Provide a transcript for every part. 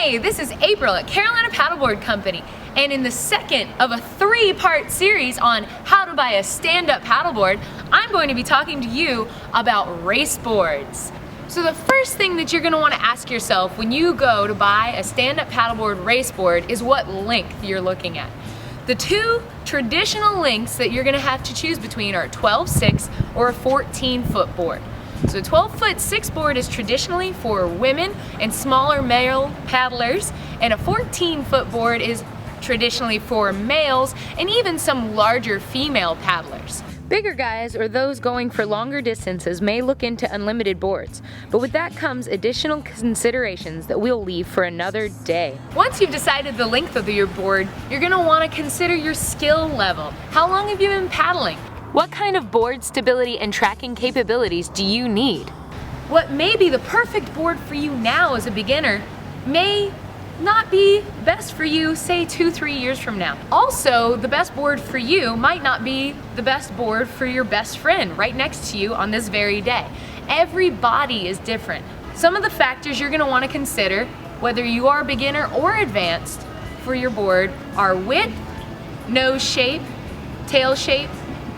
Hey, this is April at Carolina Paddleboard Company, and in the second of a three-part series on how to buy a stand-up paddleboard, I'm going to be talking to you about race boards. So the first thing that you're going to want to ask yourself when you go to buy a stand-up paddleboard race board is what length you're looking at. The two traditional lengths that you're going to have to choose between are a 12-6 or a 14-foot board. So a 12-foot 6 board is traditionally for women and smaller male paddlers, and a 14-foot board is traditionally for males and even some larger female paddlers. Bigger guys or those going for longer distances may look into unlimited boards, but with that comes additional considerations that we'll leave for another day. Once you've decided the length of your board, you're going to want to consider your skill level. How long have you been paddling? What kind of board stability and tracking capabilities do you need? What may be the perfect board for you now as a beginner may not be best for you, say 2-3 years from now. Also, the best board for you might not be the best board for your best friend right next to you on this very day. Every body is different. Some of the factors you're going to want to consider, whether you are beginner or advanced for your board, are width, nose shape, tail shape,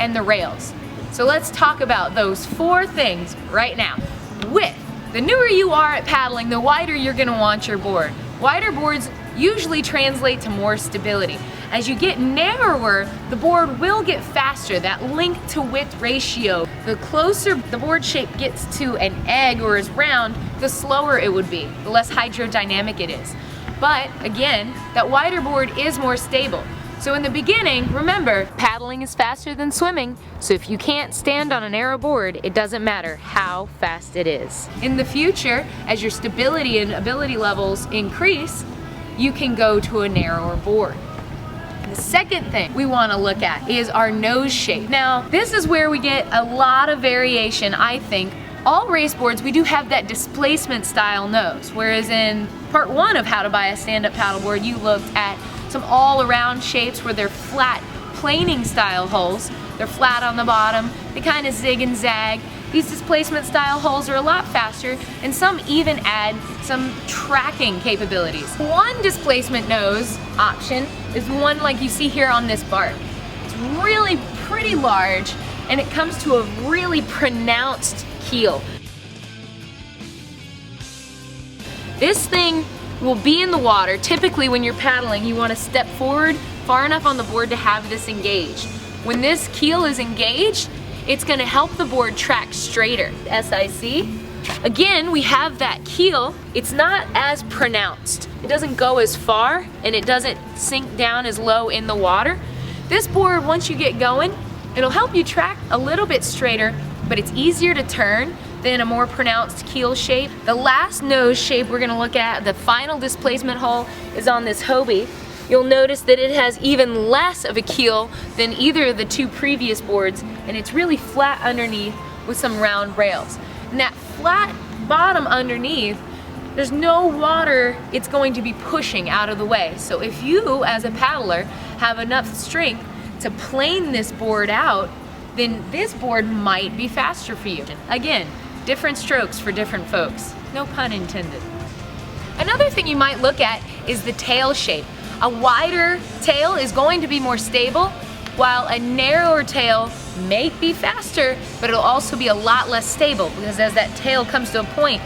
and the rails. So let's talk about those 4 things right now. Width. The newer you are at paddling, the wider you're going to want your board. Wider boards usually translate to more stability. As you get narrower, the board will get faster. That length to width ratio, the closer the board shape gets to an egg or is round, the slower it would be, the less hydrodynamic it is. But again, that wider board is more stable. So in the beginning, remember, paddling is faster than swimming, so if you can't stand on a narrow board, it doesn't matter how fast it is. In the future, as your stability and ability levels increase, you can go to a narrower board. The second thing we want to look at is our nose shape. Now, this is where we get a lot of variation, I think. All race boards, we do have that displacement style nose, whereas in part 1 of how to buy a stand-up paddleboard, you looked at some all-around shapes where they're flat planing style holes. They're flat on the bottom, they kind of zig and zag. These displacement style holes are a lot faster, and some even add some tracking capabilities. One displacement nose option is one like you see here on this bark. It's really pretty large, and it comes to a really pronounced keel. This thing will be in the water. Typically when you're paddling, you want to step forward far enough on the board to have this engaged. When this keel is engaged, it's going to help the board track straighter. SIC. Again, we have that keel. It's not as pronounced. It doesn't go as far, and it doesn't sink down as low in the water. This board, once you get going, it'll help you track a little bit straighter, but it's easier to turn than a more pronounced keel shape. The last nose shape we're going to look at, the final displacement hole, is on this Hobie. You'll notice that it has even less of a keel than either of the 2 previous boards, and it's really flat underneath with some round rails. And that flat bottom underneath, there's no water it's going to be pushing out of the way. So if you, as a paddler, have enough strength to plane this board out, then this board might be faster for you. Again, different strokes for different folks. No pun intended. Another thing you might look at is the tail shape. A wider tail is going to be more stable, while a narrower tail may be faster, but it'll also be a lot less stable, because as that tail comes to a point,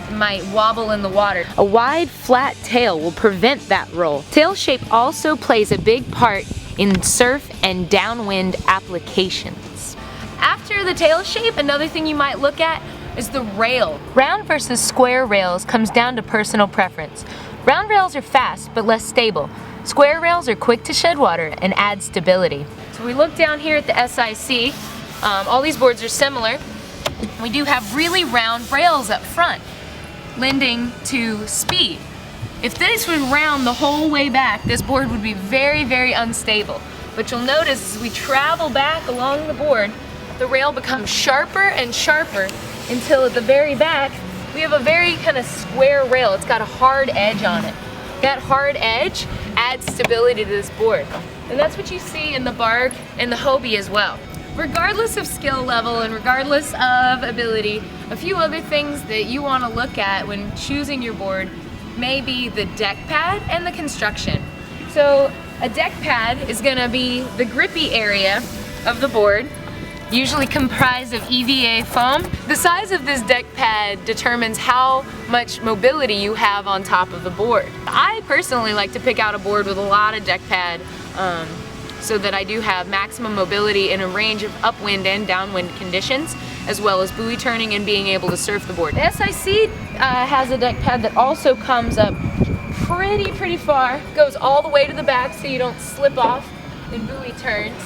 it might wobble in the water. A wide, flat tail will prevent that roll. Tail shape also plays a big part in surf and downwind applications. After the tail shape, another thing you might look at is the rail. Round versus square rails comes down to personal preference. Round rails are fast but less stable. Square rails are quick to shed water and add stability. So we look down here at the SIC. All these boards are similar. We do have really round rails up front, lending to speed. If this was round the whole way back, this board would be very, very unstable. But you'll notice as we travel back along the board, the rail becomes sharper and sharper until at the very back, we have a very kind of square rail. It's got a hard edge on it. That hard edge adds stability to this board. And that's what you see in the bark and the Hobie as well. Regardless of skill level and regardless of ability, a few other things that you want to look at when choosing your board may be the deck pad and the construction. So a deck pad is going to be the grippy area of the board, usually comprised of EVA foam. The size of this deck pad determines how much mobility you have on top of the board. I personally like to pick out a board with a lot of deck pad so that I do have maximum mobility in a range of upwind and downwind conditions, as well as buoy turning and being able to surf the board. The SIC has a deck pad that also comes up pretty far, goes all the way to the back so you don't slip off in buoy turns,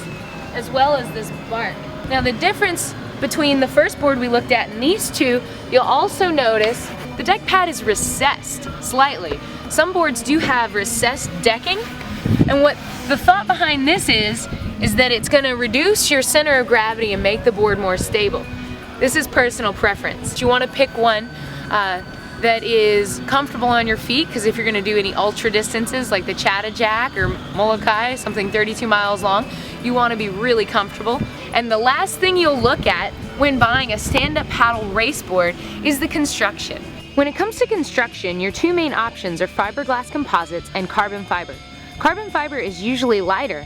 as well as this bark. Now the difference between the first board we looked at and these two, you'll also notice the deck pad is recessed slightly. Some boards do have recessed decking, and what the thought behind this is that it's going to reduce your center of gravity and make the board more stable. This is personal preference. You want to pick one that is comfortable on your feet, because if you're going to do any ultra distances like the Chattajack or Molokai, something 32 miles long, you want to be really comfortable. And the last thing you'll look at when buying a stand-up paddle race board is the construction. When it comes to construction, your two main options are fiberglass composites and carbon fiber. Carbon fiber is usually lighter,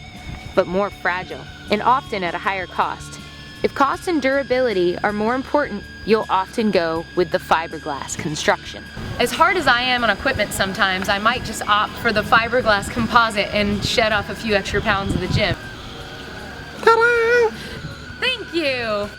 but more fragile, and often at a higher cost. If cost and durability are more important, you'll often go with the fiberglass construction. As hard as I am on equipment sometimes, I might just opt for the fiberglass composite and shed off a few extra pounds of the gym. Ta-da! Thank you!